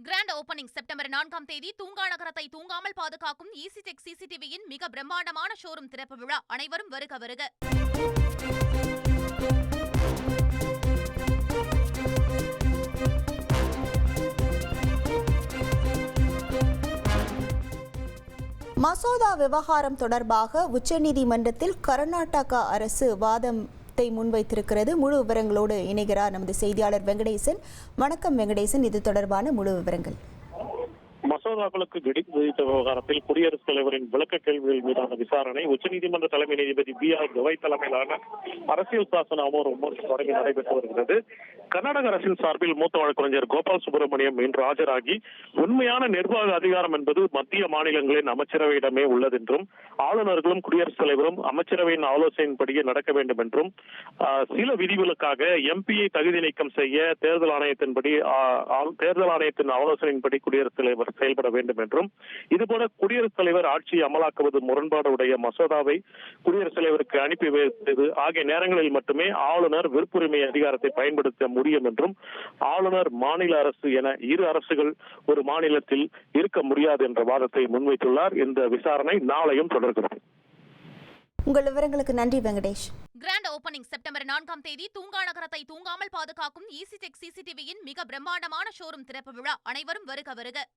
Grand opening September 4ஆம் தேதி தூங்கா நகரத்தை தூங்காமல் பாதுகாக்கும் ஈசிடெக் சிசிடிவியின் மிக பிரம்மாண்டமான ஷோரூம் திறப்பு விழா. அனைவரும் வருக வருக. மசோதா விவகாரம் தொடர்பாக உச்சநீதிமன்றத்தில் கர்நாடகா அரசு வாதத்தை முன்வைத்திருக்கிறது. முழு விவரங்களோடு இணைகிறார் நமது செய்தியாளர் வெங்கடேசன். வணக்கம் வெங்கடேசன், இது தொடர்பான முழு விவரங்கள். மசோதாக்களுக்கு வெடி விதித்த விவகாரத்தில் குடியரசுத் தலைவரின் விளக்க கேள்விகள் மீதான விசாரணை உச்சநீதிமன்ற தலைமை நீதிபதி B.R. கவாய் தலைமையிலான அரசியல் சாசன அமர்வு தொடங்கி நடைபெற்று வருகிறது. கர்நாடக அரசின் சார்பில் மூத்த வழக்கறிஞர் கோபால் சுப்பிரமணியம் இன்று ஆஜராகி உண்மையான நிர்வாக அதிகாரம் என்பது மத்திய மாநிலங்களின் அமைச்சரவையிடமே உள்ளது என்றும் ஆளுநர்களும் குடியரசுத் தலைவரும் அமைச்சரவையின் ஆலோசனையின்படியே நடக்க வேண்டும் என்றும் சில விதிகளுக்காக எம்பியை தகுதி நீக்கம் செய்ய தேர்தல் ஆணையத்தின் ஆலோசனையின்படி குடியரசுத் தலைவர் செயல்பட வேண்டும் என்றும் இதுபோல குடியரசுத் தலைவர் ஆட்சியை அமலாக்குவது முரண்பாடுடைய மசோதாவை குடியரசுத் தலைவருக்கு அனுப்பி வைத்தது ஆகிய நேரங்களில் மட்டுமே ஆளுநர் விருப்புரிமை அதிகாரத்தை பயன்படுத்த முடியும் என்றும் ஆளுநர் மாநில அரசு என இரு அரசுகள் ஒரு மாநிலத்தில் இருக்க முடியாது என்ற வாதத்தை முன்வைத்துள்ளார். இந்த விசாரணை நாளையும் தொடர்கிறது. உங்கள் விவரங்களுக்கு நன்றி வெங்கடேஷ். கிராண்ட் ஓபனிங் செப்டம்பர் 4ஆம் தேதி தூங்கா நகரத்தை தூங்காமல் பாதுகாக்கும் ஈசிடெக் சிசிடிவியின் மிக பிரம்மாண்டமான ஷோரூம் திறப்பு விழா. அனைவரும் வருக வருக.